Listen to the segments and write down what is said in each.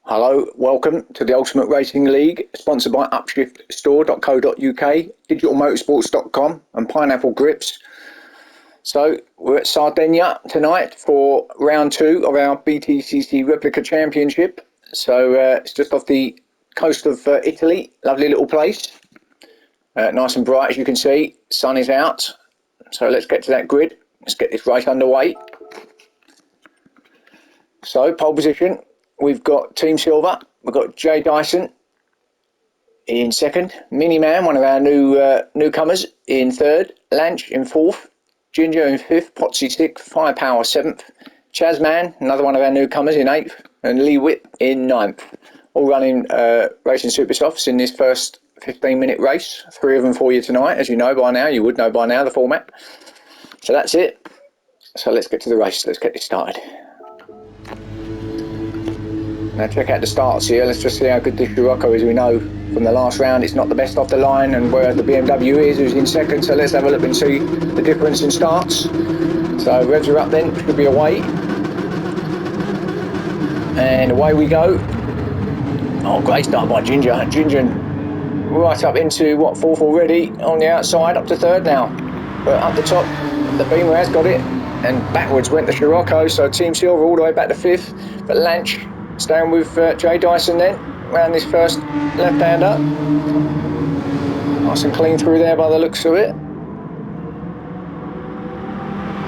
Hello, welcome to the Ultimate Racing League, sponsored by upshiftstore.co.uk, digitalmotorsports.com and Pineapple Grips. So we're at Sardegna tonight for round 2 of our BTCC Replica Championship. So it's just off the coast of Italy, lovely little place. Nice and bright, as you can see, sun is out. So let's get to that grid, let's get this race underway. So pole position. We've got Team Silver, we've got Jay Dyson in second, Miniman, one of our newcomers, in third, Lanch in fourth, Ginger in fifth, Potsy sixth, Firepower seventh, Chazman, another one of our newcomers, in eighth, and Lee Whip in ninth. All running Racing Super Softs in this first 15-minute race. 3 of them for you tonight, as you know by now. You would know by now the format. So that's it. So let's get to the race. Let's get this started. Now check out the starts here, let's just see how good this Scirocco is. We know from the last round it's not the best off the line, and whereas the BMW is, who's in second, so let's have a look and see the difference in starts. So revs are up then, should be away. And away we go. Oh, great start by Ginger. Ginger right up into, what, fourth already, on the outside, up to third now. But up the top, the Beamer has got it, and backwards went the Scirocco, so Team Silver all the way back to fifth, but Lanch staying with Jay Dyson then, around this first left-hander. Nice and clean through there by the looks of it.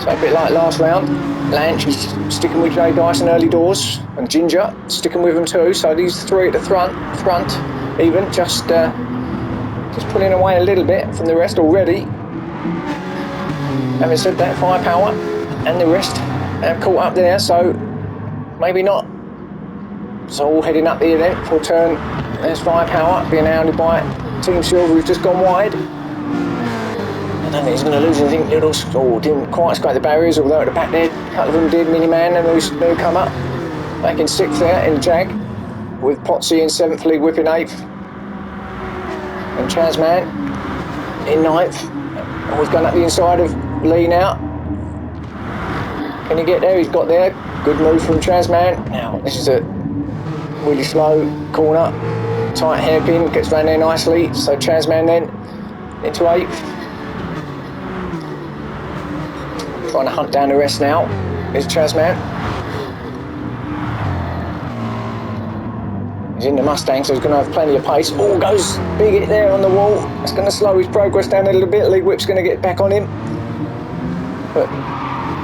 So a bit like last round, Lanch is sticking with Jay Dyson early doors, and Ginger sticking with them too, so these three at the front even, just pulling away a little bit from the rest already. Having said that, Firepower and the rest have caught up there, so maybe not. So all heading up here then, full turn. There's Firepower being hounded by Team Silver, who's just gone wide. I don't think he's going to lose anything. Littles didn't quite scrape the barriers, although at the back there, a couple of them did. Miniman and who's new come up. Back in sixth there in Jag, with Potsy in seventh, Lee Whip in eighth. And Chazman in ninth. Always going up the inside of Lee now. Can he get there? He's got there. Good move from Chazman. Now, this is a really slow corner, tight hairpin, gets round there nicely, so Chazman then into eighth. Trying to hunt down the rest now, is Chazman. He's in the Mustang, so he's going to have plenty of pace. Oh, goes big hit there on the wall. That's going to slow his progress down a little bit. Lee Whip's going to get back on him. But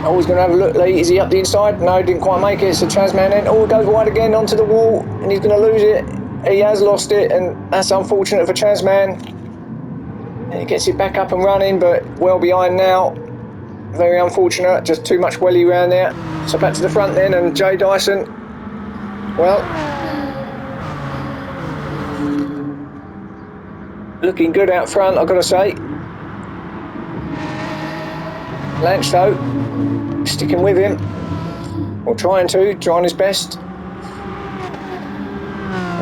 always going to have a look, Lee. Is he up the inside? No, didn't quite make it. So Chazman then, goes wide again onto the wall, and he's going to lose it. He has lost it, and that's unfortunate for Chazman. And he gets it back up and running, but well behind now. Very unfortunate, just too much welly around there. So back to the front then, and Jay Dyson, well, looking good out front, I've got to say. Lanch though, sticking with him, or trying his best.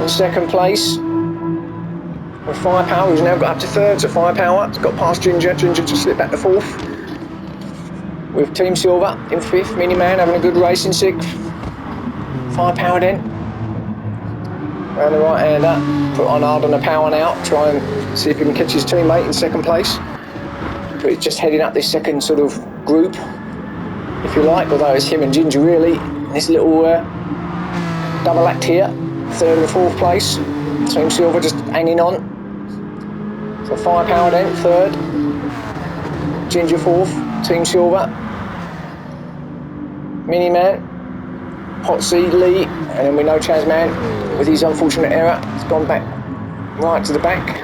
In second place with Firepower, who's now got up to third, so Firepower has got past Ginger just slipped back to fourth. With Team Silver in fifth, Miniman having a good race in sixth. Firepower then, round the right hander, put on hard on the power now, try and see if he can catch his teammate in second place. But he's just heading up this second sort of group, if you like, although it's him and Ginger really. This little double act here, third and fourth place. Team Silver just hanging on. So Firepower then, third. Ginger fourth, Team Silver. Miniman, Potsy, Lee, and then we know Chazman, with his unfortunate error, has gone back right to the back.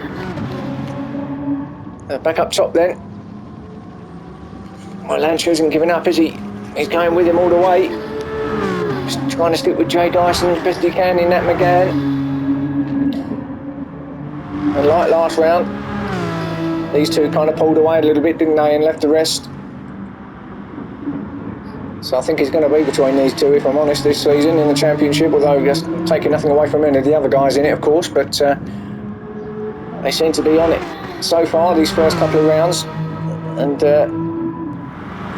Back up top then. Well, Lanch isn't giving up, is he? He's going with him all the way. Just trying to stick with Jay Dyson as best he can in that McGann. And like last round, these two kind of pulled away a little bit, didn't they, and left the rest. So I think it's going to be between these two, if I'm honest, this season in the championship, although just taking nothing away from any of the other guys in it, of course, but they seem to be on it so far, these first couple of rounds, and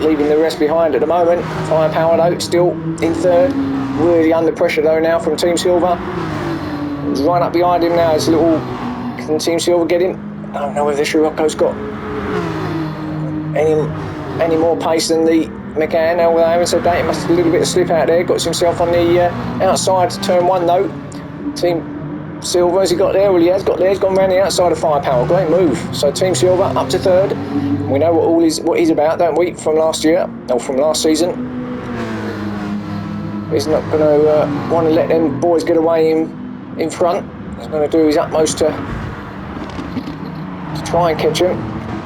leaving the rest behind at the moment. Firepower though, still in third. really under pressure though now from Team Silver. He's right up behind him now. It's a little... Can Team Silver get him? I don't know whether Scirocco's got any more pace than the McCann. Now, I haven't said that. He must have a little bit of slip out there. Got himself on the outside to turn one though. Team Silver, has he got there? Well, he has got there. He's gone round the outside of Firepower. Great move. So Team Silver up to third. We know what he's about, don't we? From last year or from last season. He's not going to want to let them boys get away in front. He's going to do his utmost to try and catch him.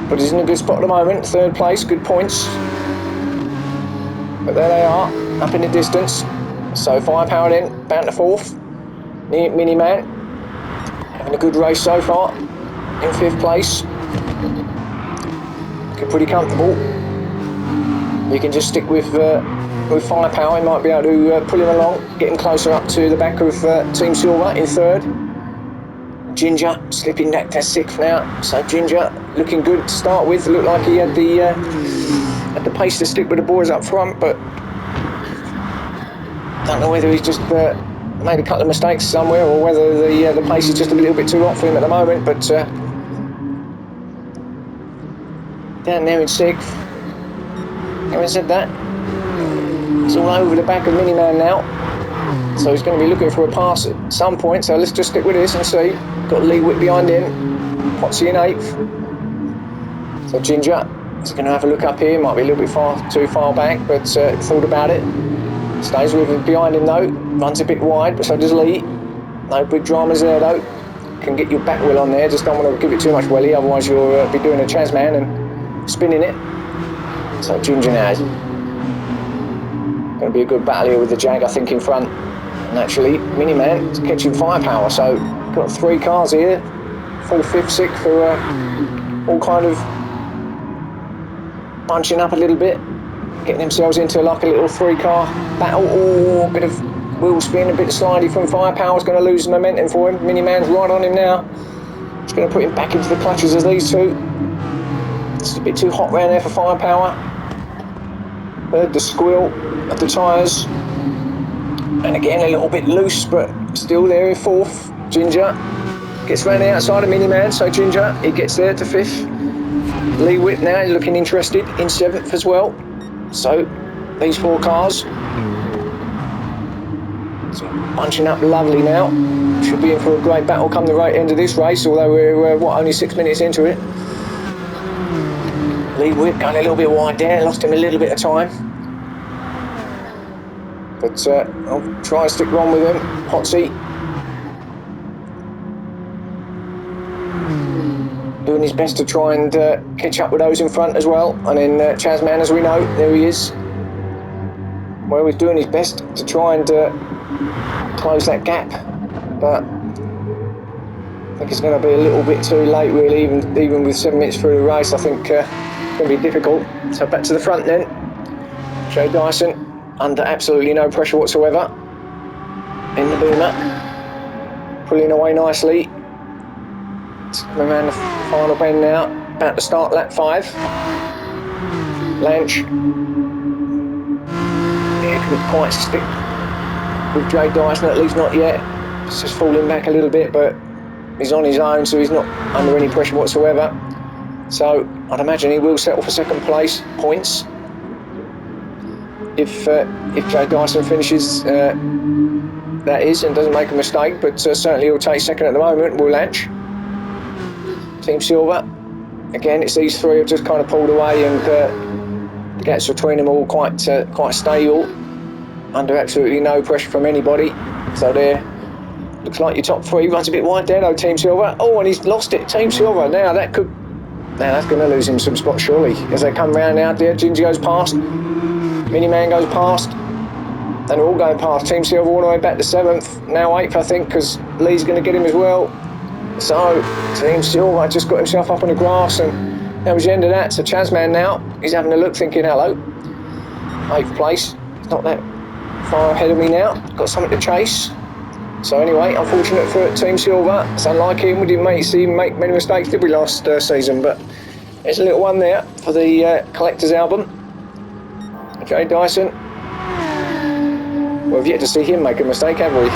But he's in a good spot at the moment. Third place, good points. But there they are, up in the distance. So Firepower then, bound to fourth. Mini-Man, having a good race so far, in fifth place. Looking pretty comfortable. You can just stick with Firepower, he might be able to pull him along, getting closer up to the back of Team Silver in third. Ginger slipping back to sixth now, so Ginger looking good to start with. Looked like he had the pace to stick with the boys up front, but don't know whether he's just made a couple of mistakes somewhere, or whether the pace is just a little bit too hot for him at the moment. But down there in sixth. Having said that, he's all over the back of Miniman now, so he's going to be looking for a pass at some point. So let's just stick with this and see. Got Lee Witt behind him, Potsy in eighth. So Ginger is going to have a look up here. Might be a little bit too far back, but thought about it. Stays with him behind him though. Runs a bit wide, but so does Lee. No big dramas there though. Can get your back wheel on there. Just don't want to give it too much welly, otherwise you'll be doing a Chasman and spinning it. So Ginger now is going to be a good battle here with the Jag, I think, in front. And actually, Miniman is catching Firepower. So got three cars here, 4th, 5th, 6th, who are all kind of bunching up a little bit, getting themselves into like a little three-car battle. Oh, a bit of wheel spin, a bit of slidey from Firepower's going to lose momentum for him. Miniman's right on him now. Just going to put him back into the clutches as these two. It's a bit too hot round there for Firepower. Heard the squeal of the tyres. And again, a little bit loose, but still there in fourth. Ginger gets round the outside of Miniman, so Ginger, he gets there to fifth. Lee Witt now looking interested in seventh as well. So these four cars bunching up lovely now. Should be in for a great battle come the right end of this race, although we're only 6 minutes into it. Lee Witt going a little bit wide there, lost him a little bit of time. But I'll try and stick on with him. Potsy doing his best to try and catch up with those in front as well. And then Chasman, as we know, there he is. Well, he's doing his best to try and close that gap, but I think it's going to be a little bit too late really, even with 7 minutes through the race. I think it's going to be difficult. So back to the front then. Joe Dyson under absolutely no pressure whatsoever in the boomer, pulling away nicely. It's coming around the final bend now, about to start lap 5. Lanch, yeah, couldn't quite stick with Jay Dyson, at least not yet. It's just falling back a little bit, but he's on his own, so he's not under any pressure whatsoever. So I'd imagine he will settle for second place points if Jay Dyson finishes, that is, and doesn't make a mistake. But certainly he'll take second at the moment. Will Lanch. Team Silver, again, it's these three have just kind of pulled away, and the gaps between them all quite stable, under absolutely no pressure from anybody. So there, looks like your top three. Runs a bit wide there though, Team Silver. Oh, and he's lost it, Team Silver. Now that's going to lose him some spots surely, as they come round out there. Ginger goes past, Miniman goes past, and they're all going past. Team Silver all the way back to 7th, now 8th I think, because Lee's going to get him as well. So Team Silver just got himself up on the grass, and that was the end of that. So Chasman now, he's having a look, thinking, hello, 8th place, it's not that far ahead of me now, got something to chase. So anyway, unfortunate for Team Silver. It's unlike him, we didn't see him make many mistakes, did we, last season? But there's a little one there for the collector's album. Jay Dyson Well, we've yet to see him make a mistake, have we?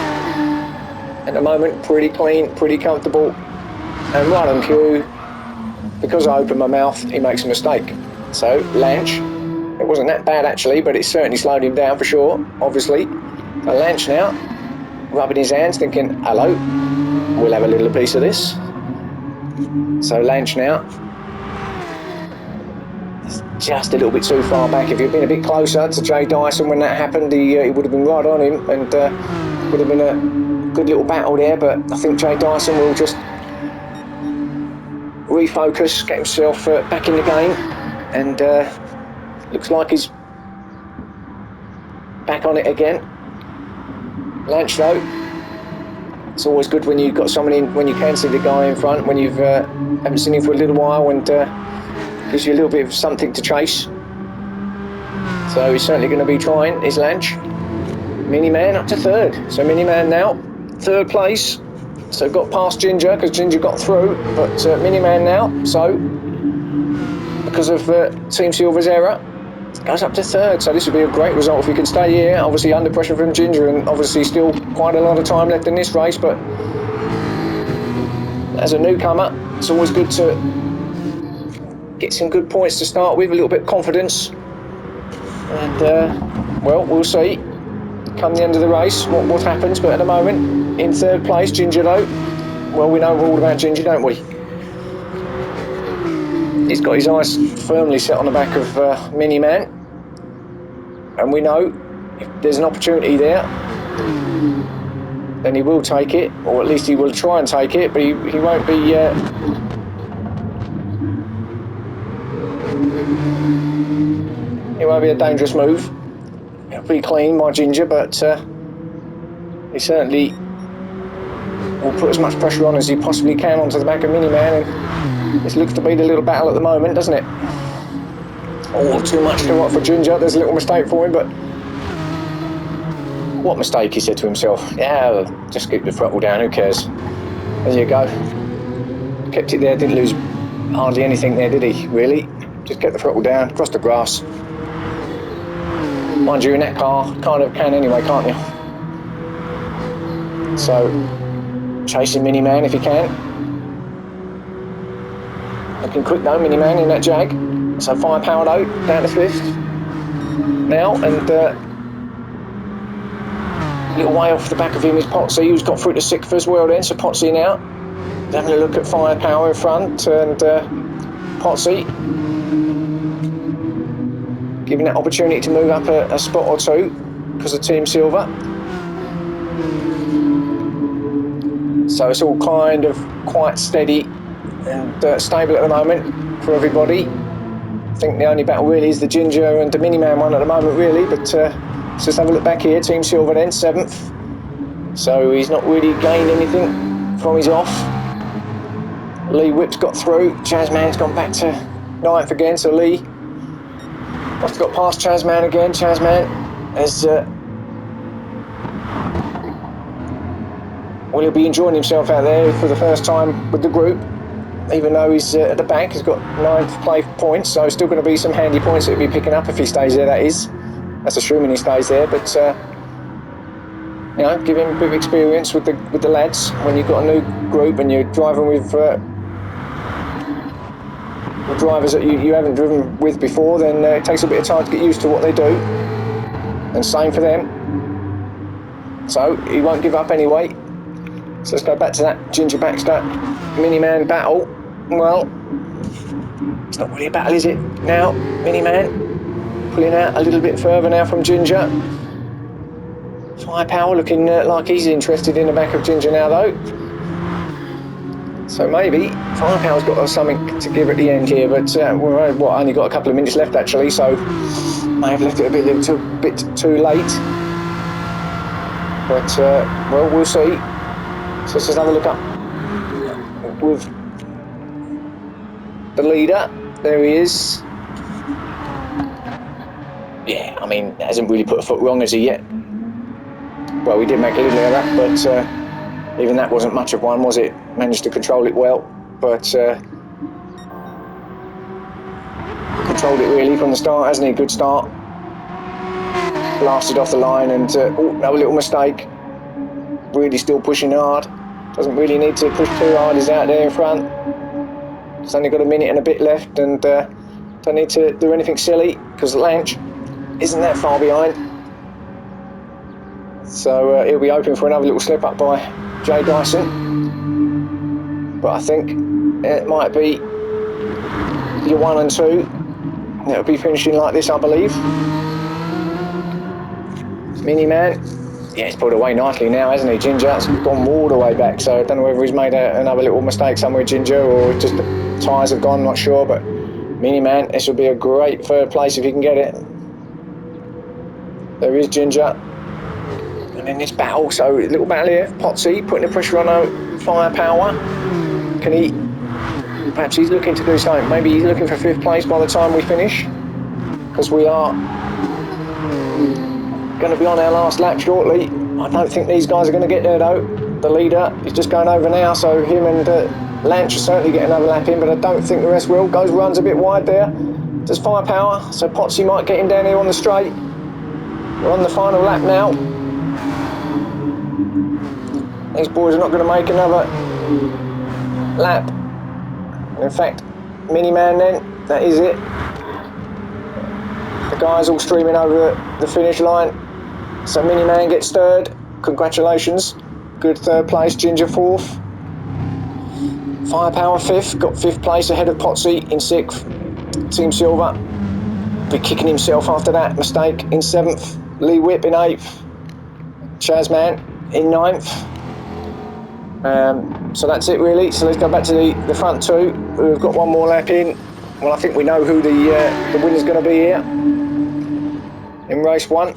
At the moment, pretty clean, pretty comfortable, and right on cue. Because I opened my mouth, he makes a mistake. So, Lanch, it wasn't that bad actually, but it certainly slowed him down for sure, obviously. So Lanch now, rubbing his hands, thinking, hello, we'll have a little piece of this. So Lanch now, just a little bit too far back. If he'd been a bit closer to Jay Dyson when that happened, he would have been right on him, and would have been a good little battle there, but I think Jay Dyson will just refocus, get himself back in the game, and looks like he's back on it again. Lanch though, it's always good when you've got someone in, when you can see the guy in front, when you've haven't seen him for a little while, and gives you a little bit of something to chase. So he's certainly going to be trying, is Lanch. Miniman up to third, so Miniman now third place. So got past Ginger because Ginger got through, but Miniman now, so because of Team Silver's error, goes up to third. So this would be a great result if he can stay here. Obviously under pressure from Ginger, and obviously still quite a lot of time left in this race, but as a newcomer, it's always good to get some good points to start with, a little bit of confidence, and well, we'll see come the end of the race what happens. But at the moment, in third place, Ginger though. Well, we know all about Ginger, don't we? He's got his eyes firmly set on the back of Miniman, and we know if there's an opportunity there, then he will take it, or at least he will try and take it, but he won't be it won't be a dangerous move. It'll be clean by Ginger, but he certainly will put as much pressure on as he possibly can onto the back of Miniman, and this looks to be the little battle at the moment, doesn't it? Oh, too much to what for Ginger. There's a little mistake for him, but what mistake, he said to himself. Yeah, just keep the throttle down, who cares? There you go. Kept it there, didn't lose hardly anything there, did he, really? Just kept the throttle down, across the grass. Mind you, in that car, kind of can anyway, can't you? So, chasing Miniman if he can. Looking quick though, Miniman in that Jag. So firepower though, down to fifth now, and a little way off the back of him is Potsy, who's got through to sixth as well then. So Potsy now, having a look at firepower in front, and Potsy giving that opportunity to move up a spot or two because of Team Silver. So it's all kind of quite steady and stable at the moment for everybody. I think the only battle really is the Ginger and the Miniman one at the moment really, but let's just have a look back here. Team Silver then, 7th. So he's not really gained anything from his off. Lee Whip's got through. Chazman's gone back to 9th again, so Lee must have got past Chazman again. Chazman has well, he'll be enjoying himself out there for the first time with the group, even though he's at the back. He's got 9th place points, so still going to be some handy points that he'll be picking up if he stays there, that is. That's assuming he stays there, but you know, give him a bit of experience with the lads. When you've got a new group and you're driving with drivers that you haven't driven with before, then it takes a bit of time to get used to what they do, and same for them. So he won't give up anyway. So let's go back to that Ginger Baxter Miniman battle. Well, it's not really a battle, is it? Now Miniman pulling out a little bit further now from Ginger. Firepower looking like he's interested in the back of Ginger now though. So maybe Firepower's got something to give at the end here, but we've only got a couple of minutes left actually, so may have left it a bit too late. But well, we'll see. So let's just have a look up with the leader. There he is. Yeah, I mean, hasn't really put a foot wrong, has he yet? Well, we did make a little error, but even that wasn't much of one, was it? Managed to control it well, but controlled it really from the start, hasn't he? Good start. blasted off the line and oh, another little mistake. Really still pushing hard. Doesn't really need to push too hard. He's out there in front. He's only got a minute and a bit left, and don't need to do anything silly because Lanch isn't that far behind. So he'll be hoping for another little slip up by Jay Dyson. But I think it might be your 1 and 2. It'll be finishing like this, I believe. Mini Man. Yeah, he's pulled away nicely now, hasn't he? Ginger's gone all the way back, so I don't know whether he's made another little mistake somewhere, Ginger, or just the tyres have gone, not sure, but Mini Man, this will be a great third place if he can get it. There is Ginger. And in this battle, so a little battle here, Potsy putting the pressure on Firepower. Can he, perhaps he's looking to do something, maybe he's looking for 5th place by the time we finish, because we are going to be on our last lap shortly. I don't think these guys are going to get there though. The leader is just going over now, so him and Lanch will certainly get another lap in, but I don't think the rest will. Runs a bit wide there. Does Firepower, so Potsy might get him down here on the straight. We're on the final lap now. These boys are not going to make another lap. In fact, Mini Man then, that is it. The guys all streaming over the finish line. So Mini Man gets 3rd. Congratulations. Good 3rd place. Ginger 4th. Firepower 5th. Got 5th place ahead of Potsy in 6th. Team Silver be kicking himself after that mistake in 7th. Lee Whip in 8th. Chazman in 9th. So that's it really. So let's go back to the front 2. We've got one more lap in. Well, I think we know who the winner's going to be here in race 1.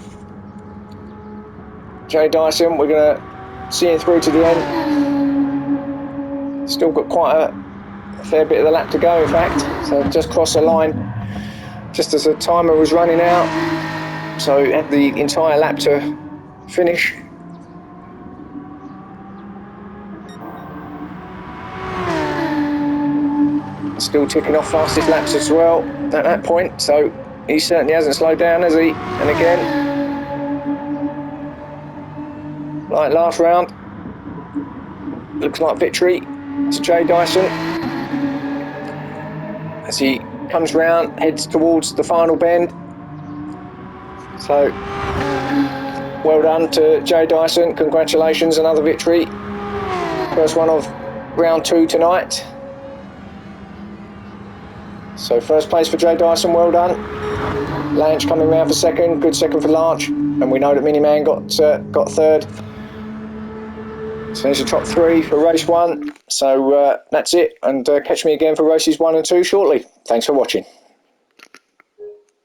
Jay Dyson, we're going to see him through to the end. Still got quite a fair bit of the lap to go, in fact. So just crossed the line just as the timer was running out. So had the entire lap to finish. Still ticking off fastest laps as well at that point, so he certainly hasn't slowed down, has he? And again, like last round, looks like victory to Jay Dyson as he comes round, heads towards the final bend. So well done to Jay Dyson, congratulations, another victory. First one of round 2 tonight. So 1st place for Jay Dyson, well done. Lanch coming round for 2nd, good 2nd for Lanch, and we know that Mini Man got 3rd. So there's your top 3 for race 1. So that's it, and catch me again for races 1 and 2 shortly. Thanks for watching.